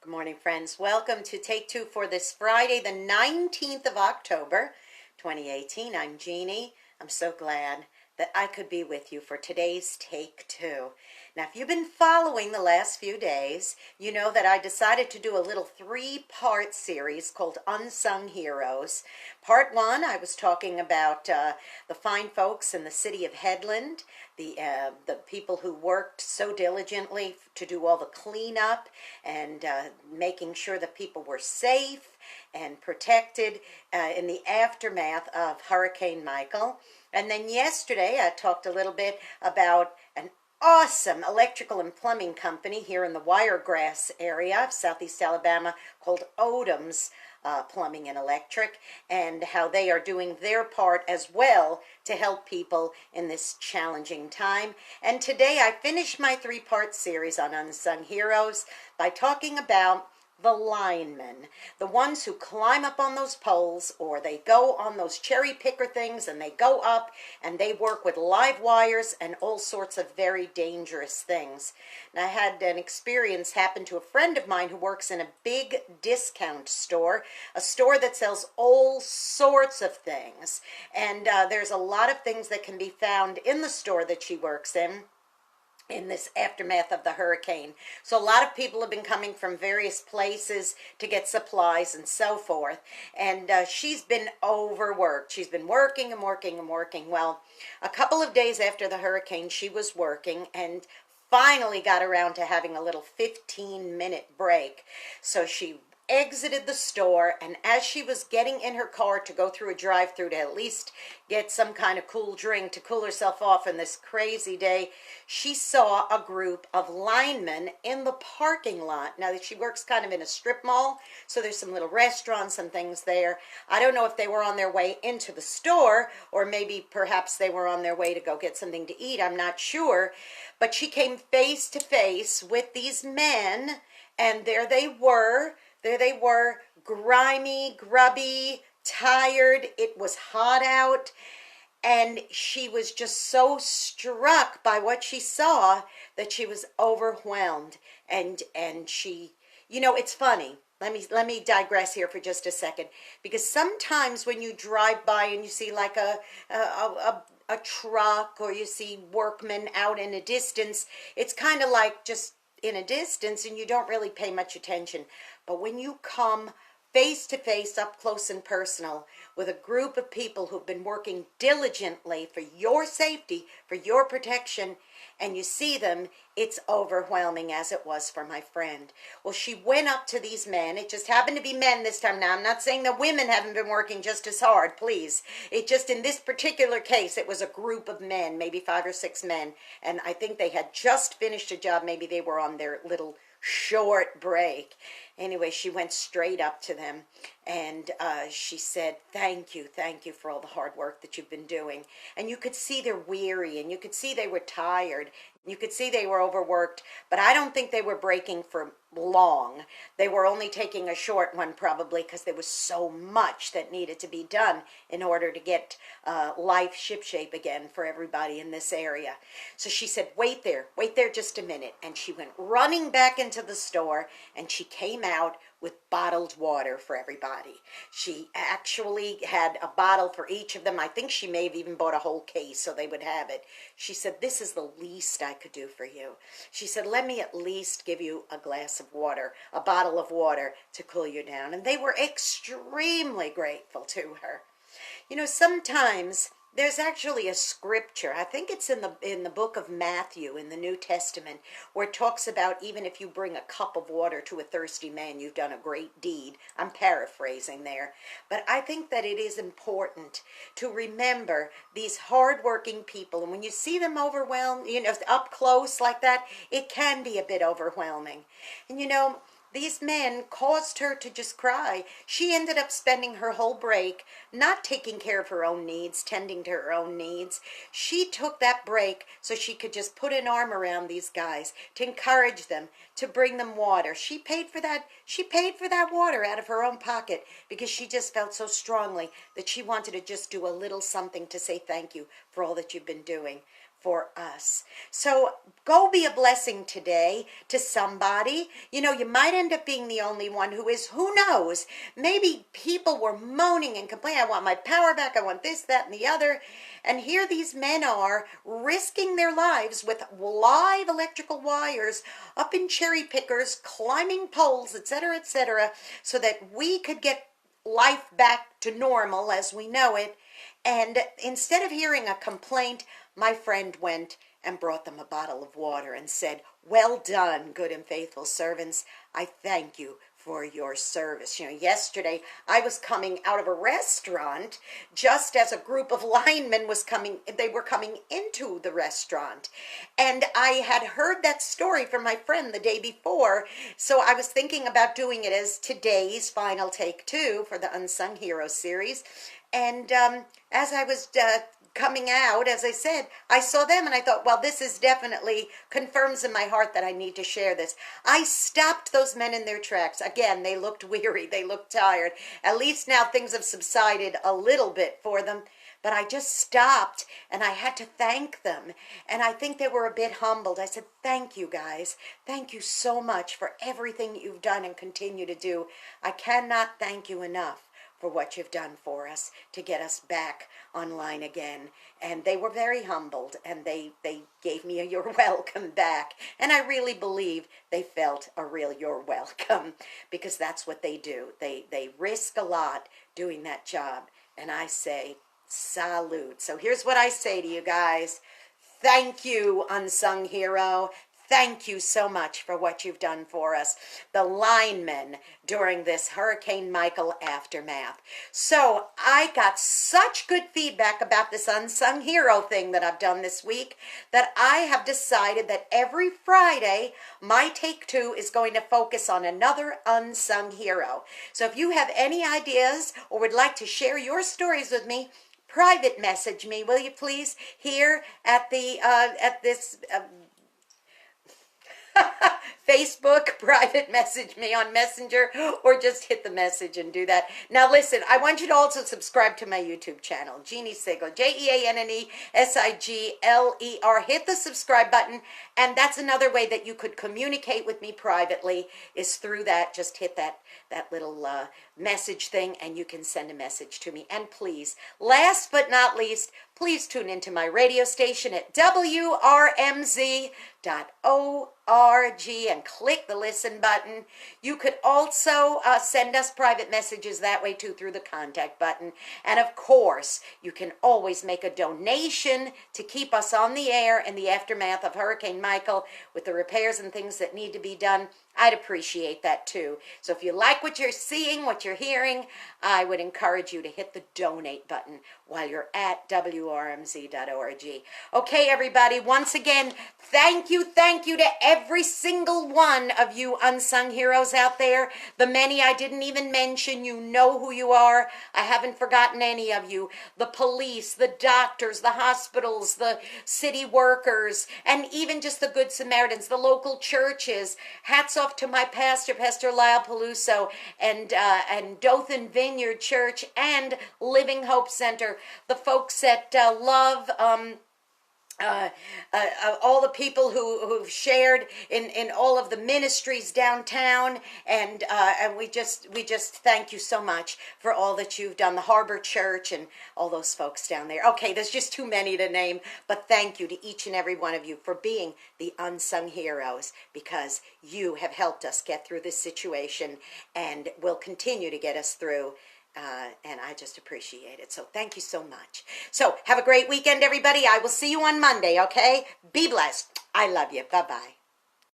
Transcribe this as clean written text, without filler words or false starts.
Good morning, friends. Welcome to Take Two for this Friday, the 19th of October, 2018. I'm Jeannie. I'm so glad that I could be with you for today's Take Two. Now, if you've been following the last few days, you know that I decided to do a little three-part series called Unsung Heroes. Part one, I was talking about the fine folks in the city of Headland, the people who worked so diligently to do all the cleanup and making sure that people were safe and protected in the aftermath of Hurricane Michael. And then yesterday I talked a little bit about an awesome electrical and plumbing company here in the Wiregrass area of Southeast Alabama called Odom's Plumbing and Electric, and how they are doing their part as well to help people in this challenging time. And today I finished my three-part series on Unsung Heroes by talking about the linemen, the ones who climb up on those poles, or they go on those cherry picker things and they go up and they work with live wires and all sorts of very dangerous things. And I had an experience happen to a friend of mine who works in a big discount store, a store that sells all sorts of things. And there's a lot of things that can be found in the store that she works in this aftermath of the hurricane. So a lot of people have been coming from various places to get supplies and so forth. And she's been overworked. She's been working and working and working. Well, a couple of days after the hurricane, she was working and finally got around to having a little 15-minute break. So she exited the store, and as she was getting in her car to go through a drive-through to at least get some kind of cool drink to cool herself off in this crazy day, she saw a group of linemen in the parking lot. Now, she works kind of in a strip mall, so there's some little restaurants and things there. I don't know if they were on their way into the store, or maybe perhaps they were on their way to go get something to eat. I'm not sure. But she came face to face with these men, and there they were. There they were, grimy, grubby, tired. It was hot out, and she was just so struck by what she saw that she was overwhelmed. And she, you know, it's funny. Let me digress here for just a second, because sometimes when you drive by and you see like a truck, or you see workmen out in a distance, it's kind of like just in a distance and you don't really pay much attention. But when you come face to face, up close and personal, with a group of people who've been working diligently for your safety, for your protection, and you see them, it's overwhelming, as it was for my friend. Well, she went up to these men. It just happened to be men this time. Now, I'm not saying that women haven't been working just as hard, please. It just, in this particular case, it was a group of men, maybe 5 or 6 men, and I think they had just finished a job. Maybe they were on their little short break. Anyway, she went straight up to them, and she said, thank you for all the hard work that you've been doing. And you could see they're weary, and you could see they were tired. You could see they were overworked, but I don't think they were breaking for long. They were only taking a short one, probably, because there was so much that needed to be done in order to get life shipshape again for everybody in this area. So she said, wait there just a minute. And she went running back into the store, and she came out with bottled water for everybody. She actually had a bottle for each of them. I think she may have even bought a whole case so they would have it. She said, this is the least I could do for you. She said, let me at least give you a glass of water, a bottle of water to cool you down. And they were extremely grateful to her. You know, sometimes there's actually a scripture, I think it's in the book of Matthew in the New Testament, where it talks about even if you bring a cup of water to a thirsty man, you've done a great deed. I'm paraphrasing there. But I think that it is important to remember these hardworking people. And when you see them overwhelmed, you know, up close like that, it can be a bit overwhelming. And you know, these men caused her to just cry. She ended up spending her whole break not taking care of her own needs, tending to her own needs. She took that break so she could just put an arm around these guys, to encourage them, to bring them water. She paid for that. She paid for that water out of her own pocket, because she just felt so strongly that she wanted to just do a little something to say thank you for all that you've been doing for us. So go be a blessing today to somebody. You know, you might end up being the only one who is. Who knows? Maybe people were moaning and complaining, I want my power back, I want this, that, and the other. And here these men are risking their lives with live electrical wires up in cherry pickers, climbing poles, etc., so that we could get life back to normal as we know it. And instead of hearing a complaint, my friend went and brought them a bottle of water and said, well done, good and faithful servants. I thank you for your service. You know, yesterday I was coming out of a restaurant just as a group of linemen they were coming into the restaurant. And I had heard that story from my friend the day before. So I was thinking about doing it as today's final take 2 for the Unsung Hero series. And as I was coming out, as I said, I saw them and I thought, well, this is definitely confirms in my heart that I need to share this. I stopped those men in their tracks. Again, they looked weary. They looked tired. At least now things have subsided a little bit for them. But I just stopped and I had to thank them. And I think they were a bit humbled. I said, thank you guys. Thank you so much for everything you've done and continue to do. I cannot thank you enough for what you've done for us to get us back online again. And they were very humbled, and they gave me a you're welcome back. And I really believe they felt a real you're welcome, because that's what they do. They risk a lot doing that job. And I say, salute. So here's what I say to you guys. Thank you, Unsung Hero. Thank you so much for what you've done for us, the linemen, during this Hurricane Michael aftermath. So I got such good feedback about this Unsung Hero thing that I've done this week that I have decided that every Friday, my Take 2 is going to focus on another unsung hero. So if you have any ideas or would like to share your stories with me, private message me, will you please, here at the this Facebook, private message me on Messenger, or just hit the message and do that. Now listen, I want you to also subscribe to my YouTube channel, Jeanne Sigler, Jeanne Sigler. Hit the subscribe button, and that's another way that you could communicate with me privately, is through that. Just hit that little message thing, and you can send a message to me. And please, last but not least, please tune into my radio station at WRMZ.org and click the listen button. You could also send us private messages that way too, through the contact button. And of course, you can always make a donation to keep us on the air in the aftermath of Hurricane Michael with the repairs and things that need to be done. I'd appreciate that too. So if you like what you're seeing, what you're hearing, I would encourage you to hit the donate button while you're at WRMZ.org. Okay, everybody, once again, thank you to every single one of you unsung heroes out there. The many I didn't even mention, you know who you are. I haven't forgotten any of you. The police, the doctors, the hospitals, the city workers, and even just the Good Samaritans, the local churches. Hats off to my pastor, Pastor Lyle Peluso, and Dothan Vineyard Church and Living Hope Center, the folks at Love, all the people who've shared in all of the ministries downtown, and we just thank you so much for all that you've done. The Harbor Church and all those folks down there. Okay, there's just too many to name, but thank you to each and every one of you for being the unsung heroes, because you have helped us get through this situation and will continue to get us through. And I just appreciate it. So thank you so much. So have a great weekend, everybody. I will see you on Monday, okay? Be blessed. I love you. Bye-bye.